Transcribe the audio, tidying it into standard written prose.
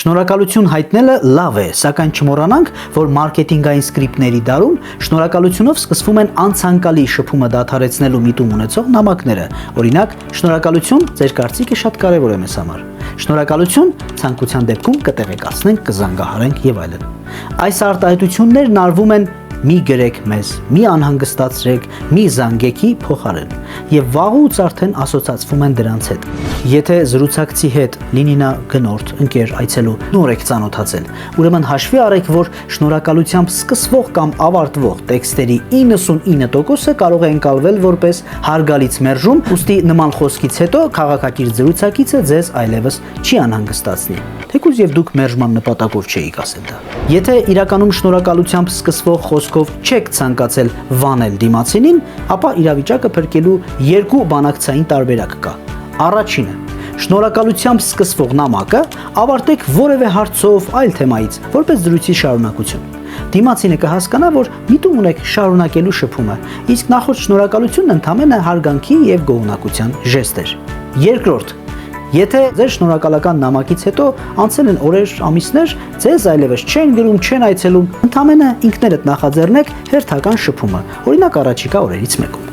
Շնորհակալություն հայտնելը լավ է, սակայն չմոռանանք, որ մարքեթինգային սկրիպտների դարում շնորհակալությունով սկսվում են անցանկալի շփումը դադարեցնելու միտում ունեցող նամակները։ Օրինակ, շնորհակալություն, ձեր կարծիքը շատ կարևոր է մեզ համար։ Շնորհակալություն, ցանկության դեպքում կտեղեկացնենք, կզանգահարենք եւ այլն։ Այս արտահայտություններն արվում են մի գրեք մեզ, մի անհանգստացրեք, մի զանգեքի փոխարեն եւ վաղուց արդեն ասոցացվում են դրանց հետ։ Եթե զրուցակցի հետ լինի նա գնորդ, ընկեր, այցելու, նոր եք ծանոթացել, ուրեմն հաշվի առեք, որ շնորհակալությամբ սկսվող կամ ավարտվող տեքստերի 99%-ը կարող է ընկալվել որպես հարգալից մերժում, ուստի նման խոսքից հետո քաղաքակիրթ զրուցակիցը ձեզ այլևս չի անհանգստացնի, թեկուզ եւ դուք մերժման նպատակով չէիք ասել դա։ Եթե իրականում շնորհակալությամբ սկսվող խոսքով չեք ցանկացել վանել դիմացինին, ապա իրավիճակը փրկելու երկու բանակցային տարբերակ կա։ Առաջինը, շնորհակալությամբ սկսվող նամակը ավարտեք որևէ հարցով, այլ թեմայից, որպես զրույցի շարունակություն։ Դիմացինը կհասկանա, որ միտում ունեք շարունակելու շփումը, իսկ նախորդ շնորհակալությունն ընդամենը հարգանքի եւ գոհունակության ժեստ էր։ Երկրորդ, եթե ձեր շնորհակալական նամակից հետո անցել են օրեր, ամիսներ, ձեզ այլևս չեն գրում, չեն այցելում, ընդամենը ինքներդ նախաձեռնեք հերթական շփումը, օրինակ առաջիկա օրերից մեկում։